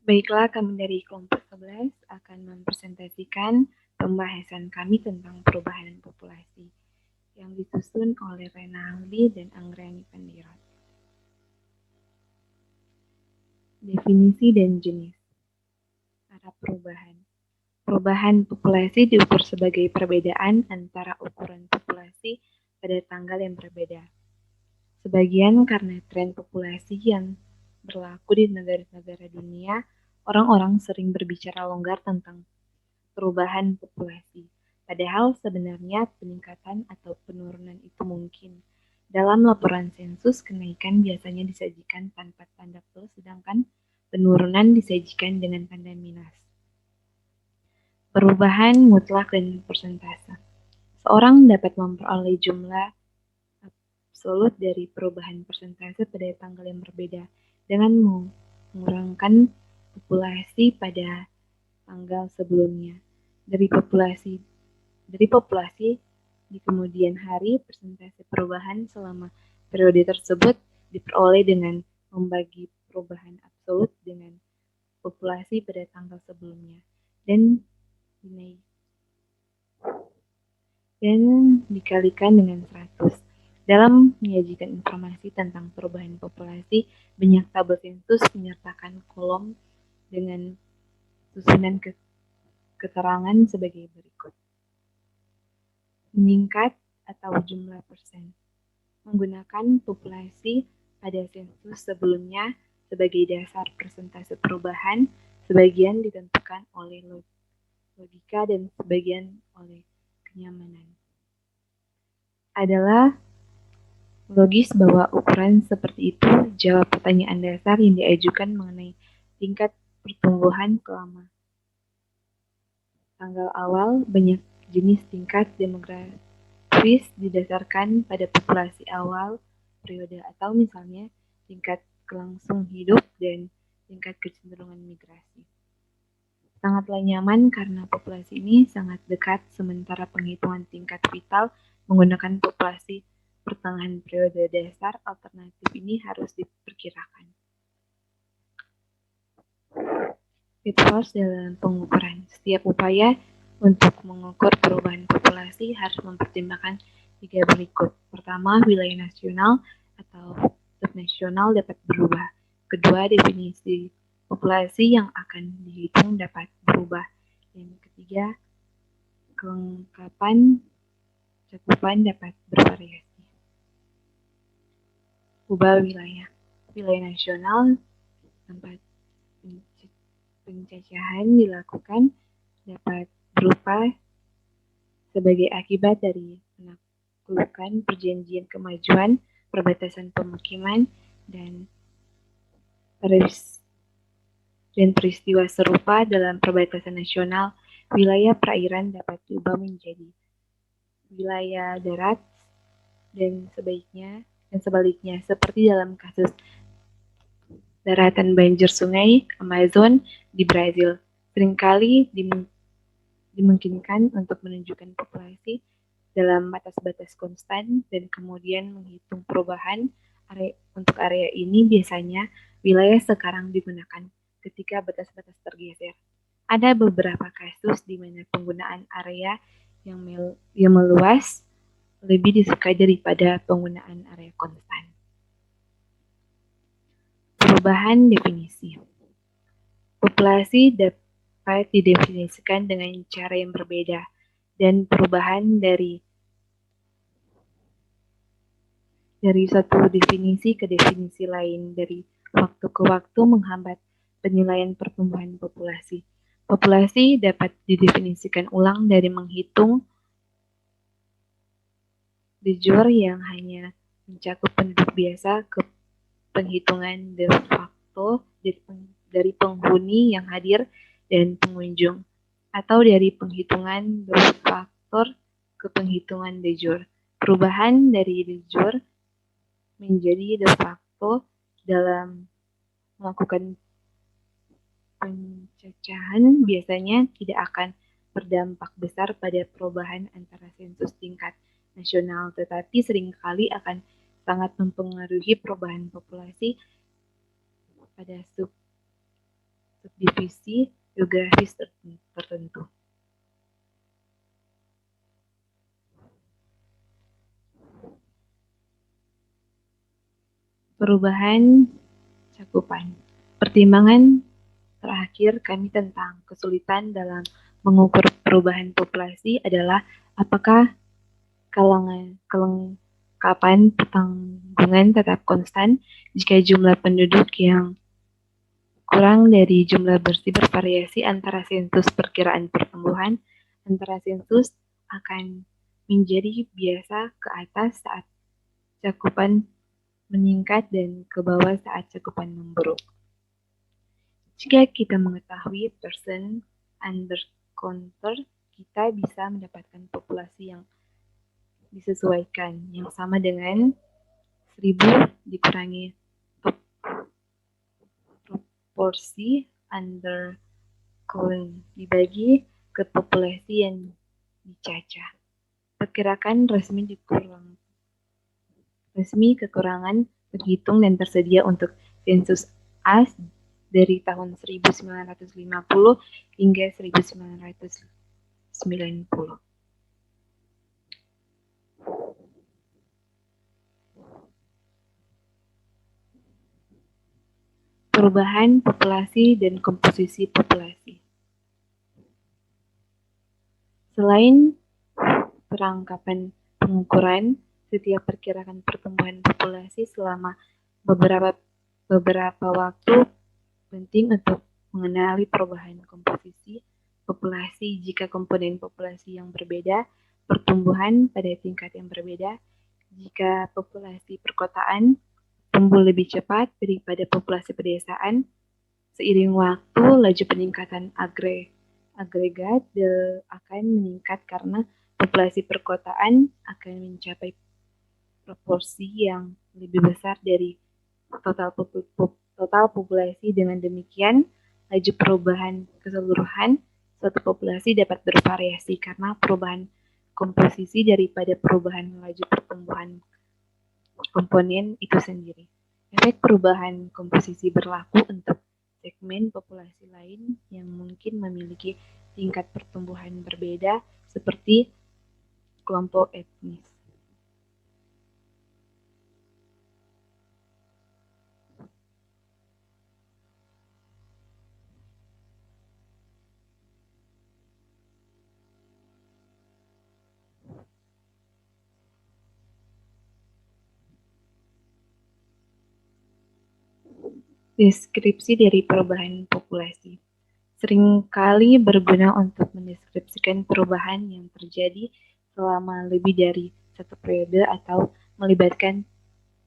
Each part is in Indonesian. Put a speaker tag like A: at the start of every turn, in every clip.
A: Baiklah, kami dari kelompok 11 akan mempresentasikan pembahasan kami tentang perubahan populasi yang disusun oleh Renaldi dan Anggreni Pendirot. Definisi dan jenis arah perubahan. Perubahan populasi diukur sebagai perbedaan antara ukuran populasi pada tanggal yang berbeda. Sebagian karena tren populasi yang berlaku di negara-negara dunia, orang-orang sering berbicara longgar tentang perubahan populasi. Padahal sebenarnya peningkatan atau penurunan itu mungkin. Dalam laporan sensus, kenaikan biasanya disajikan tanpa tanda plus, sedangkan penurunan disajikan dengan tanda minus. Perubahan mutlak dan persentase. Seorang dapat memperoleh jumlah absolut dari perubahan persentase pada tanggal yang berbeda dengan mengurangkan populasi pada tanggal sebelumnya. Dari populasi di kemudian hari, persentase perubahan selama periode tersebut diperoleh dengan membagi perubahan absolut dengan populasi pada tanggal sebelumnya dan dikalikan dengan 100. Dalam menyajikan informasi tentang perubahan populasi, banyak tabel sensus menyertakan kolom dengan susunan keterangan sebagai berikut. Meningkat atau jumlah persen. Menggunakan populasi pada sensus sebelumnya sebagai dasar persentase perubahan, sebagian ditentukan oleh logika dan sebagian oleh kenyamanan. Adalah logis bahwa ukuran seperti itu jawab pertanyaan dasar yang diajukan mengenai tingkat pertumbuhan selama tanggal awal. Banyak jenis tingkat demografis didasarkan pada populasi awal periode atau misalnya tingkat kelangsung hidup dan tingkat kecenderungan migrasi. Sangatlah nyaman karena populasi ini sangat dekat, sementara penghitungan tingkat vital menggunakan populasi pertengahan periode dasar. Alternatif ini harus diperkirakan. Pitfalls dalam pengukuran. Setiap upaya untuk mengukur perubahan populasi harus mempertimbangkan 3 berikut. Pertama, wilayah nasional atau subnasional dapat berubah. Kedua, definisi populasi yang akan dihitung dapat berubah. Yang ketiga, kelengkapan cakupan dapat bervariasi. Ubah wilayah. Wilayah nasional tempat penjajahan dilakukan dapat berupa sebagai akibat dari penaklukan perjanjian kemajuan, perbatasan pemukiman, dan peristiwa serupa dalam perbatasan nasional. Wilayah perairan dapat diubah menjadi wilayah darat dan sebaliknya, seperti dalam kasus daratan banjir sungai Amazon di Brazil. Seringkali dimungkinkan untuk menunjukkan populasi dalam batas-batas konstan dan kemudian menghitung perubahan untuk area ini. Biasanya wilayah sekarang digunakan ketika batas-batas tergeser. Ada beberapa kasus di mana penggunaan area yang meluas lebih disukai daripada penggunaan area konstan. Perubahan definisi. Populasi dapat didefinisikan dengan cara yang berbeda, dan perubahan dari satu definisi ke definisi lain dari waktu ke waktu menghambat penilaian pertumbuhan populasi. Populasi dapat didefinisikan ulang dari menghitung de jure yang hanya mencakup penduduk biasa ke penghitungan de facto dari penghuni yang hadir dan pengunjung, atau dari penghitungan de facto ke penghitungan de jure. Perubahan dari de jure menjadi de facto dalam melakukan pencacahan biasanya tidak akan berdampak besar pada perubahan antara sensus tingkat nasional, tetapi seringkali akan sangat mempengaruhi perubahan populasi pada subdivisi geografis tertentu. Perubahan cakupan. Pertimbangan terakhir kami tentang kesulitan dalam mengukur perubahan populasi adalah apakah kelengkapan pertanggungan tetap konstan jika jumlah penduduk yang kurang dari jumlah bersih bervariasi antara sensus perkiraan pertumbuhan antara sensus akan menjadi biasa ke atas saat cakupan meningkat dan ke bawah saat cakupan memburuk. Jika kita mengetahui person under counter, kita bisa mendapatkan populasi yang disesuaikan, yang sama dengan 1000 dikurangi proporsi under count dibagi ke populasi yang dicacah. Perkirakan resmi kekurangan terhitung dan tersedia untuk sensus AS dari tahun 1950 hingga 1990. Perubahan populasi dan komposisi populasi. Selain perangkapan pengukuran, setiap perkiraan pertumbuhan populasi selama beberapa waktu penting untuk mengenali perubahan komposisi populasi jika komponen populasi yang berbeda, pertumbuhan pada tingkat yang berbeda, jika populasi perkotaan tumbuh lebih cepat daripada populasi pedesaan, seiring waktu laju peningkatan agregat akan meningkat karena populasi perkotaan akan mencapai proporsi yang lebih besar dari total populasi. Dengan demikian, laju perubahan keseluruhan suatu populasi dapat bervariasi karena perubahan komposisi daripada perubahan laju pertumbuhan komponen itu sendiri. Efek perubahan komposisi berlaku untuk segmen populasi lain yang mungkin memiliki tingkat pertumbuhan berbeda seperti kelompok etnis. Deskripsi dari perubahan populasi seringkali berguna untuk mendeskripsikan perubahan yang terjadi selama lebih dari satu periode atau melibatkan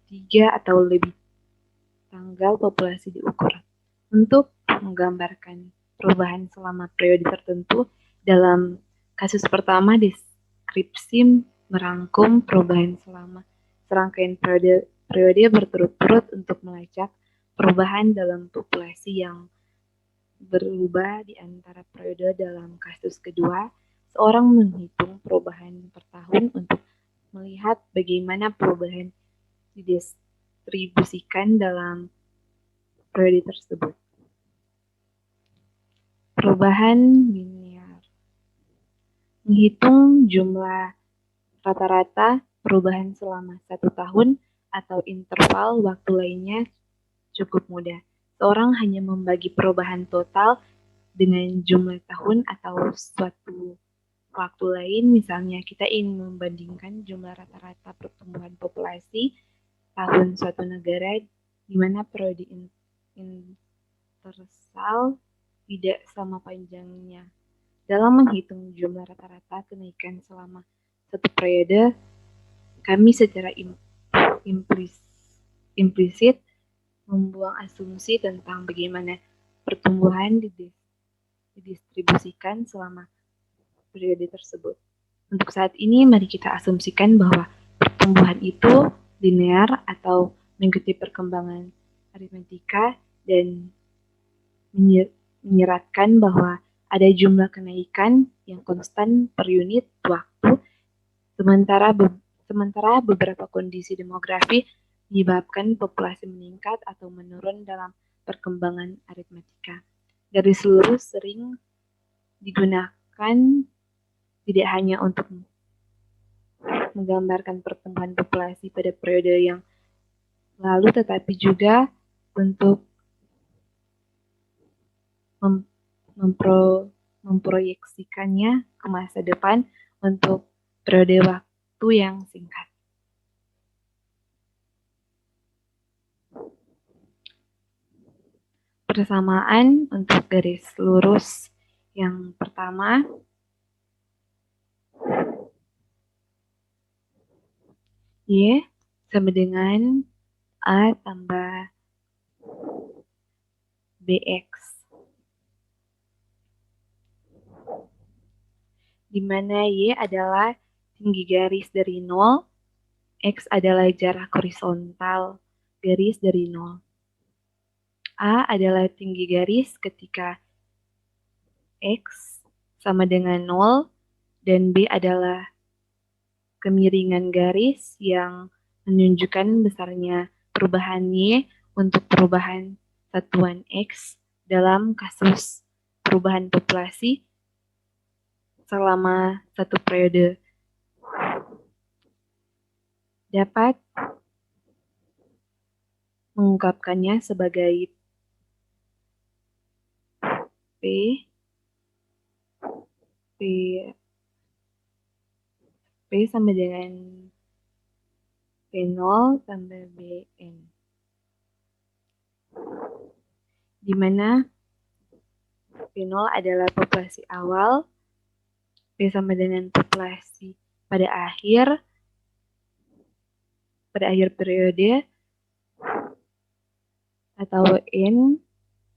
A: 3 atau lebih tanggal populasi diukur. Untuk menggambarkan perubahan selama periode tertentu, dalam kasus pertama deskripsi merangkum perubahan selama serangkaian periode berturut-turut untuk melacak perubahan dalam populasi yang berubah di antara periode. Dalam kasus kedua, seorang menghitung perubahan per tahun untuk melihat bagaimana perubahan didistribusikan dalam periode tersebut. Perubahan linear. Menghitung jumlah rata-rata perubahan selama 1 tahun atau interval waktu lainnya cukup mudah. Seorang hanya membagi perubahan total dengan jumlah tahun atau suatu waktu lain. Misalnya kita ingin membandingkan jumlah rata-rata pertumbuhan populasi tahun suatu negara di mana periode intersal tidak sama panjangnya. Dalam menghitung jumlah rata-rata kenaikan selama satu periode, kami secara implisit membuang asumsi tentang bagaimana pertumbuhan didistribusikan selama periode tersebut. Untuk saat ini, mari kita asumsikan bahwa pertumbuhan itu linear atau mengikuti perkembangan aritmetika dan menyeratkan bahwa ada jumlah kenaikan yang konstan per unit waktu, sementara beberapa kondisi demografi menyebabkan populasi meningkat atau menurun dalam perkembangan aritmetika. Garis lurus sering digunakan tidak hanya untuk menggambarkan pertumbuhan populasi pada periode yang lalu, tetapi juga untuk memproyeksikannya ke masa depan untuk periode waktu yang singkat. Persamaan untuk garis lurus yang pertama, Y sama dengan A tambah BX, di mana Y adalah tinggi garis dari 0, X adalah jarak horizontal garis dari 0. A adalah tinggi garis ketika X sama dengan 0, dan B adalah kemiringan garis yang menunjukkan besarnya perubahan Y untuk perubahan satuan X dalam kasus perubahan populasi selama satu periode. Dapat mengungkapkannya sebagai P sama dengan P0 tambah Bn, di mana P0 adalah populasi awal, P sama dengan populasi pada akhir periode, atau N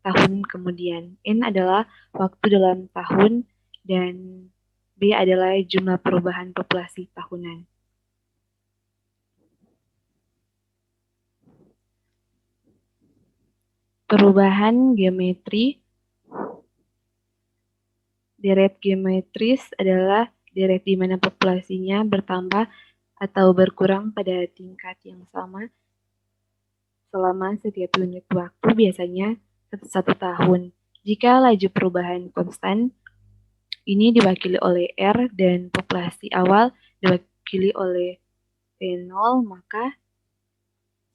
A: tahun kemudian. N adalah waktu dalam tahun, dan B adalah jumlah perubahan populasi tahunan. Perubahan geometri. Deret geometris adalah deret di mana populasinya bertambah atau berkurang pada tingkat yang sama selama setiap unit waktu, biasanya satu tahun. Jika laju perubahan konstan, ini diwakili oleh R dan populasi awal diwakili oleh P0, maka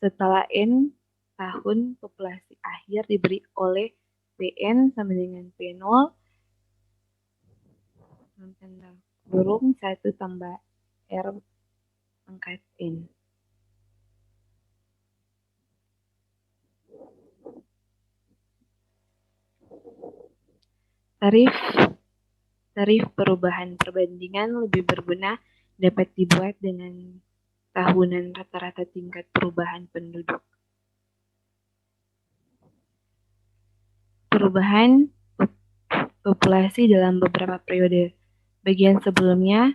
A: setelah N tahun populasi akhir diberi oleh Pn sama dengan P0 kurung 1 tambah R pangkat N. Tarif perubahan perbandingan lebih berguna dapat dibuat dengan tahunan rata-rata tingkat perubahan penduduk. Perubahan populasi dalam beberapa periode. Bagian sebelumnya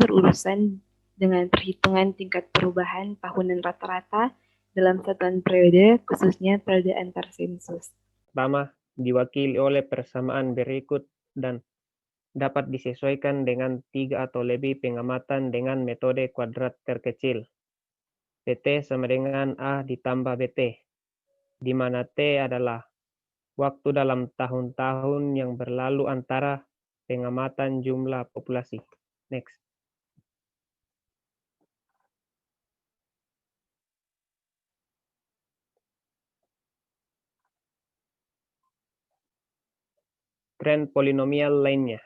A: berurusan dengan perhitungan tingkat perubahan tahunan rata-rata dalam satuan periode, khususnya periode antar sensus.
B: Pertama, diwakili oleh persamaan berikut dan dapat disesuaikan dengan 3 atau lebih pengamatan dengan metode kuadrat terkecil. Pt sama dengan A ditambah BT, di mana T adalah waktu dalam tahun-tahun yang berlalu antara pengamatan jumlah populasi. Next. Tren polinomial lainnya.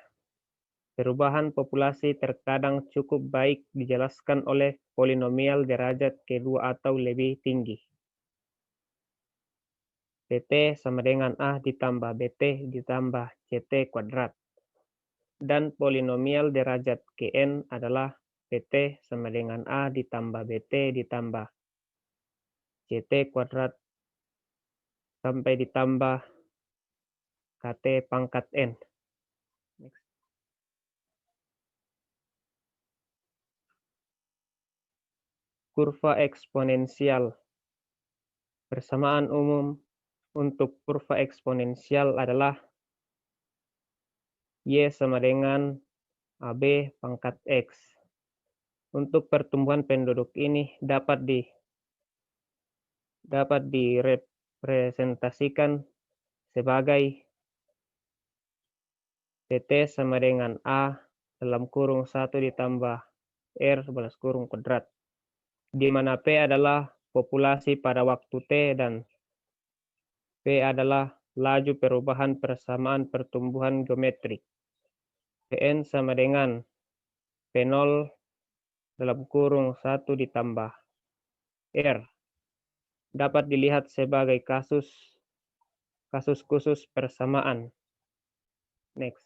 B: Perubahan populasi terkadang cukup baik dijelaskan oleh polinomial derajat kedua atau lebih tinggi. Pt sama dengan A ditambah BT ditambah CT kuadrat. Dan polinomial derajat Kn adalah Pt sama dengan A ditambah BT ditambah CT kuadrat sampai ditambah Kt pangkat N. Next. Kurva eksponensial. Persamaan umum untuk kurva eksponensial adalah Y sama dengan AB pangkat X. Untuk pertumbuhan penduduk ini dapat dapat direpresentasikan sebagai PT sama dengan A dalam kurung 1 ditambah R balas kurung kuadrat, di mana P adalah populasi pada waktu T dan P adalah laju perubahan persamaan pertumbuhan geometrik. Pn sama dengan P0 dalam kurung 1 ditambah R dapat dilihat sebagai kasus khusus persamaan. Next.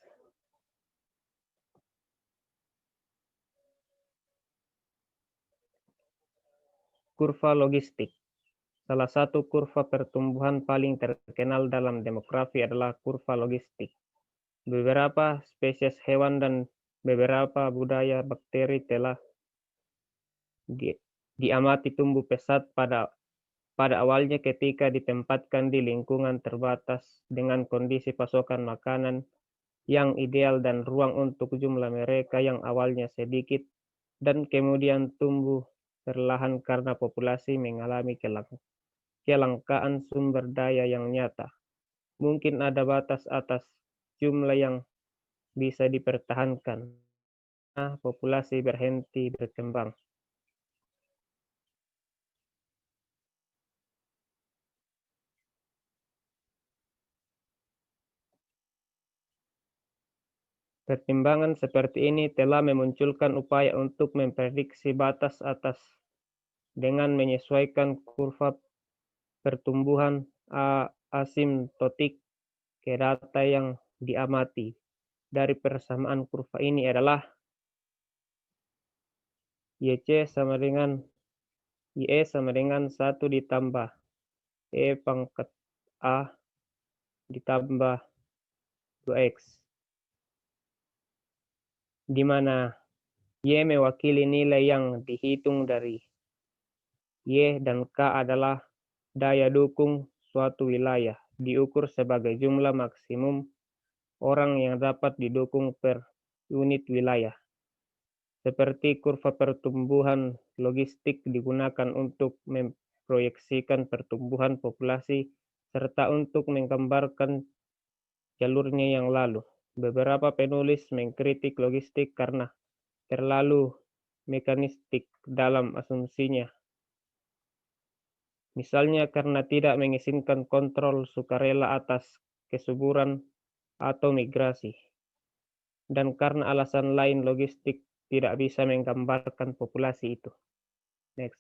B: Kurva logistik. Salah satu kurva pertumbuhan paling terkenal dalam demografi adalah kurva logistik. Beberapa spesies hewan dan beberapa budaya bakteri telah diamati tumbuh pesat pada awalnya ketika ditempatkan di lingkungan terbatas dengan kondisi pasokan makanan yang ideal dan ruang untuk jumlah mereka yang awalnya sedikit dan kemudian tumbuh perlahan karena populasi mengalami kelangkaan sumber daya yang nyata. Mungkin ada batas atas jumlah yang bisa dipertahankan. Populasi berhenti berkembang. Pertimbangan seperti ini telah memunculkan upaya untuk memprediksi batas atas dengan menyesuaikan kurva pertumbuhan asimptotik ke data yang diamati. Dari persamaan kurva ini adalah YC sama dengan YE sama dengan 1 ditambah E pangkat A ditambah 2X, di mana Y mewakili nilai yang dihitung dari Y dan K adalah daya dukung suatu wilayah, diukur sebagai jumlah maksimum orang yang dapat didukung per unit wilayah. Seperti kurva pertumbuhan logistik digunakan untuk memproyeksikan pertumbuhan populasi serta untuk menggambarkan jalurnya yang lalu. Beberapa penulis mengkritik logistik karena terlalu mekanistik dalam asumsinya. Misalnya karena tidak mengizinkan kontrol sukarela atas kesuburan atau migrasi. Dan karena alasan lain logistik tidak bisa menggambarkan populasi itu. Next.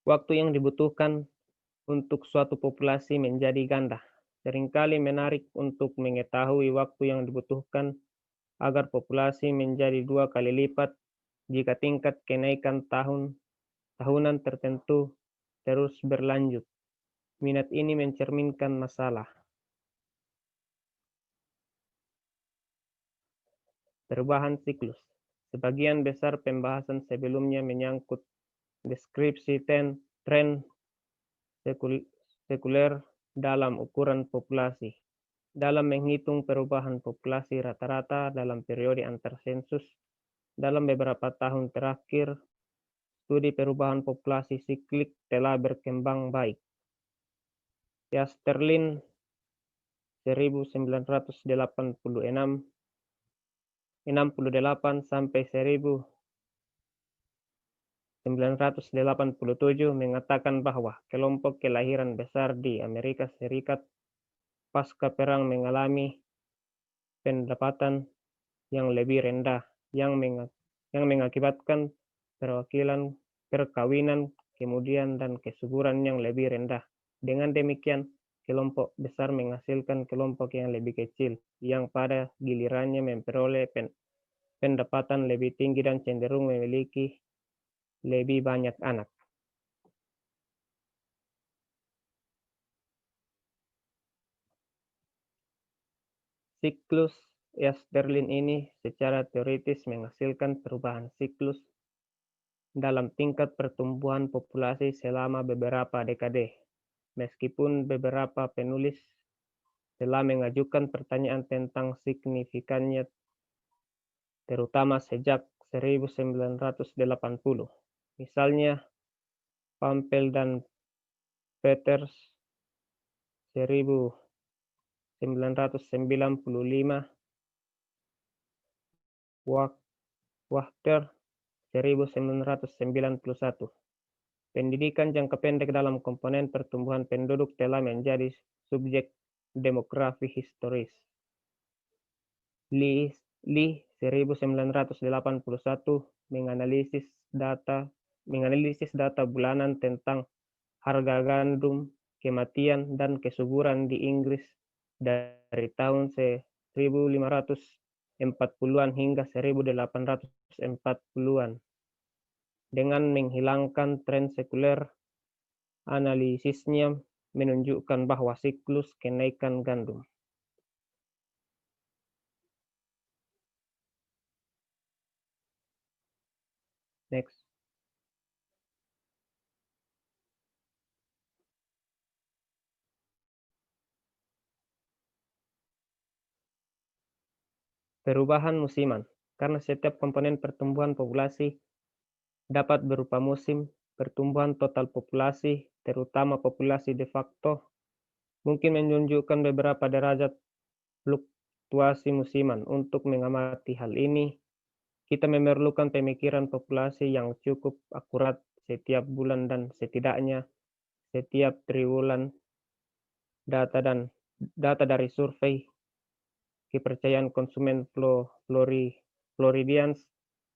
B: Waktu yang dibutuhkan untuk suatu populasi menjadi ganda. Seringkali menarik untuk mengetahui waktu yang dibutuhkan agar populasi menjadi 2 kali lipat jika tingkat kenaikan tahunan tertentu terus berlanjut. Minat ini mencerminkan masalah. Perubahan siklus. Sebagian besar pembahasan sebelumnya menyangkut deskripsi tren sekuler dalam ukuran populasi. Dalam menghitung perubahan populasi rata-rata dalam periode antar sensus dalam beberapa tahun terakhir, studi perubahan populasi siklik telah berkembang baik. Yasterlin 1968 sampai 1987 mengatakan bahwa kelompok kelahiran besar di Amerika Serikat pasca perang mengalami pendapatan yang lebih rendah yang mengakibatkan perkawinan kemudian dan kesuburan yang lebih rendah. Dengan demikian, kelompok besar menghasilkan kelompok yang lebih kecil yang pada gilirannya memperoleh pendapatan lebih tinggi dan cenderung memiliki lebih banyak anak. Siklus Yasterlin ini secara teoritis menghasilkan perubahan siklus dalam tingkat pertumbuhan populasi selama beberapa dekade. Meskipun beberapa penulis telah mengajukan pertanyaan tentang signifikannya, terutama sejak 1980. Misalnya, Pampel dan Peters 1995, Wachter 1991. Pendidikan jangka pendek dalam komponen pertumbuhan penduduk telah menjadi subjek demografi historis. Lee 1981 menganalisis data bulanan tentang harga gandum, kematian, dan kesuburan di Inggris dari tahun 1540-an hingga 1840-an. Dengan menghilangkan tren sekuler, analisisnya menunjukkan bahwa siklus kenaikan gandum. Next. Perubahan musiman. Karena setiap komponen pertumbuhan populasi dapat berupa musim, pertumbuhan total populasi, terutama populasi de facto, mungkin menunjukkan beberapa derajat fluktuasi musiman. Untuk mengamati hal ini, kita memerlukan pemikiran populasi yang cukup akurat setiap bulan dan setidaknya setiap triwulan. Data dari survei kepercayaan konsumen Floridians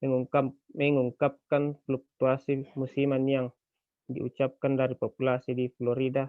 B: mengungkapkan fluktuasi musiman yang diucapkan dari populasi di Florida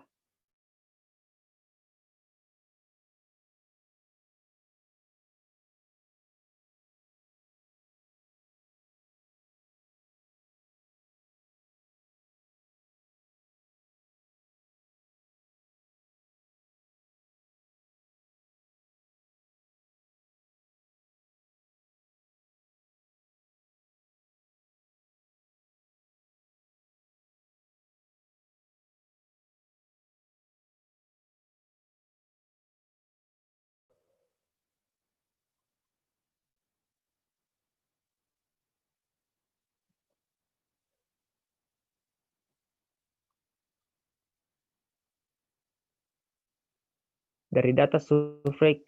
B: dari data survei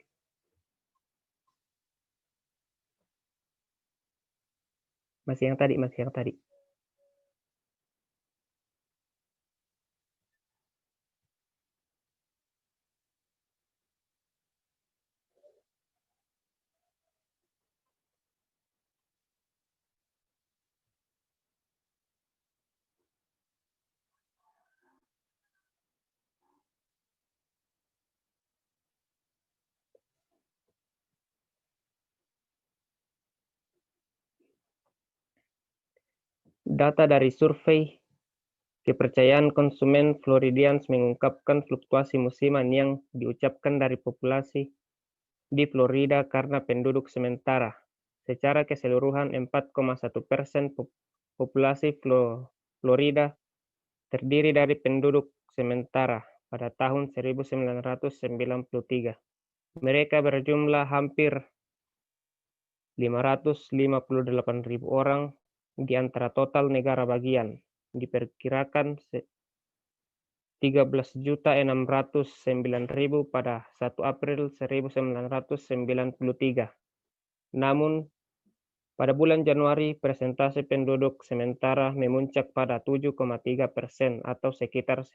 B: masih yang tadi. Data dari survei kepercayaan konsumen Floridians mengungkapkan fluktuasi musiman yang diucapkan dari populasi di Florida karena penduduk sementara. Secara keseluruhan, 4,1% populasi Florida terdiri dari penduduk sementara pada tahun 1993. Mereka berjumlah hampir 558.000 orang di antara total negara bagian. Diperkirakan 13.609.000 pada 1 April 1993. Namun, pada bulan Januari, persentase penduduk sementara memuncak pada 7,3% atau sekitar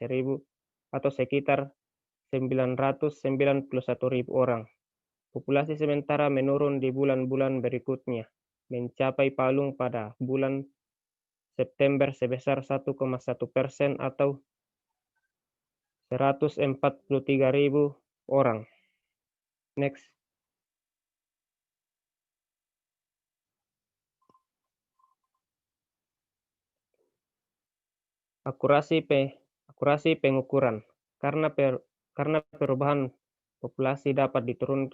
B: 991.000 orang. Populasi sementara menurun di bulan-bulan berikutnya, mencapai palung pada bulan September sebesar 1,1% atau 143.000 orang. Next. Akurasi pengukuran. Karena perubahan populasi dapat diturunkan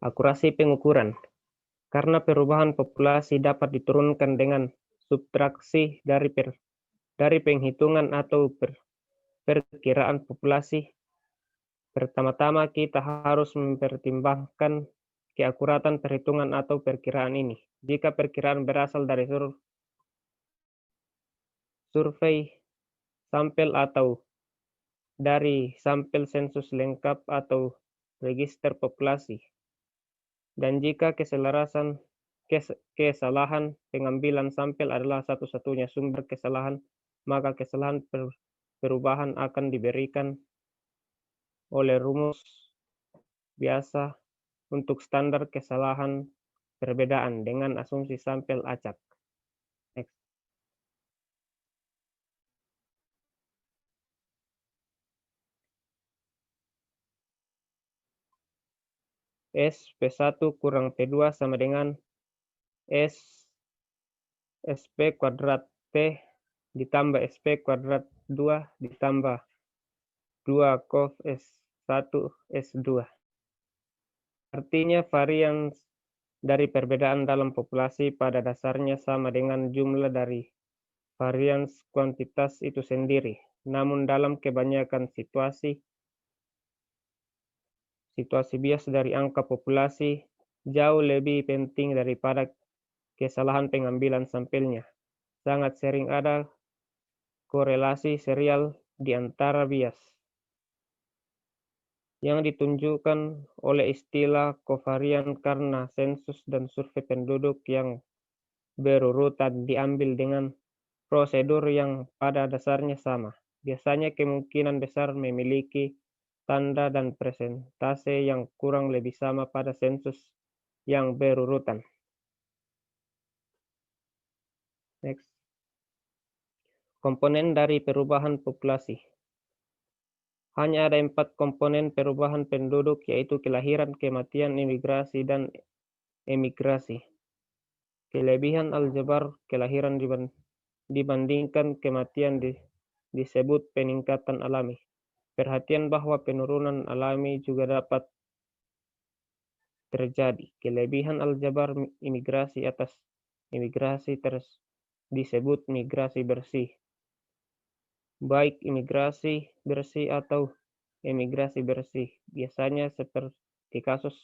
B: Akurasi pengukuran. Karena perubahan populasi dapat diturunkan dengan subtraksi dari penghitungan atau perkiraan populasi, pertama-tama kita harus mempertimbangkan keakuratan perhitungan atau perkiraan ini. Jika perkiraan berasal dari survei sampel atau dari sampel sensus lengkap atau register populasi, dan jika kesalahan pengambilan sampel adalah satu-satunya sumber kesalahan, maka kesalahan perubahan akan diberikan oleh rumus biasa untuk standar kesalahan perbedaan dengan asumsi sampel acak. Next. S P1 kurang P2 sama dengan S SP kuadrat T ditambah SP kuadrat 2 ditambah 2 cos S1 S2. Artinya varians dari perbedaan dalam populasi pada dasarnya sama dengan jumlah dari varians kuantitas itu sendiri. Namun dalam kebanyakan situasi bias dari angka populasi jauh lebih penting daripada kesalahan pengambilan sampelnya. Sangat sering ada korelasi serial di antara bias yang ditunjukkan oleh istilah kovarian karena sensus dan survei penduduk yang berurutan diambil dengan prosedur yang pada dasarnya sama. Biasanya kemungkinan besar memiliki tanda dan presentase yang kurang lebih sama pada sensus yang berurutan. Next. Komponen dari perubahan populasi. Hanya ada 4 komponen perubahan penduduk, yaitu kelahiran, kematian, imigrasi, dan emigrasi. Kelebihan aljabar kelahiran dibandingkan kematian disebut peningkatan alami. Perhatian bahwa penurunan alami juga dapat terjadi. Kelebihan aljabar imigrasi atas imigrasi disebut migrasi bersih. Baik imigrasi bersih atau emigrasi bersih. Biasanya seperti kasus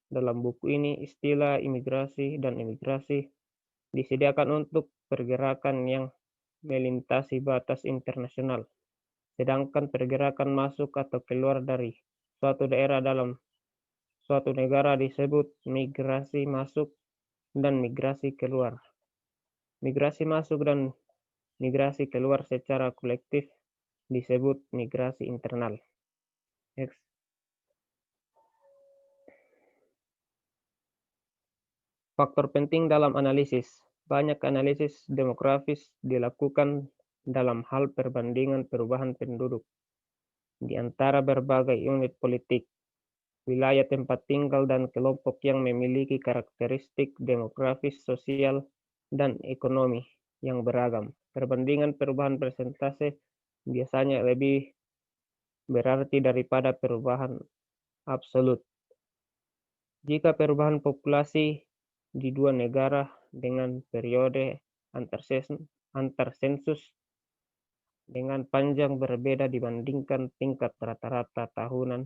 B: dalam buku ini, istilah imigrasi dan emigrasi disediakan untuk pergerakan yang melintasi batas internasional. Sedangkan pergerakan masuk atau keluar dari suatu daerah dalam suatu negara disebut migrasi masuk dan migrasi keluar. Migrasi masuk dan migrasi keluar secara kolektif disebut migrasi internal. Next. Faktor penting dalam analisis. Banyak analisis demografis dilakukan dalam hal perbandingan perubahan penduduk di antara berbagai unit politik, wilayah tempat tinggal, dan kelompok yang memiliki karakteristik demografis, sosial, dan ekonomi yang beragam. Perbandingan perubahan persentase biasanya lebih berarti daripada perubahan absolut. Jika perubahan populasi di dua negara dengan periode antar sensus dengan panjang berbeda dibandingkan tingkat rata-rata tahunan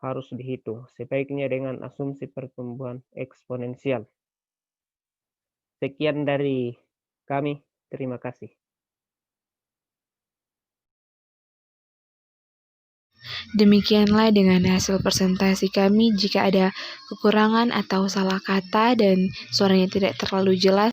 B: harus dihitung, sebaiknya dengan asumsi pertumbuhan eksponensial. Sekian dari kami, terima kasih.
A: Demikianlah dengan hasil presentasi kami. Jika ada kekurangan atau salah kata dan suaranya tidak terlalu jelas,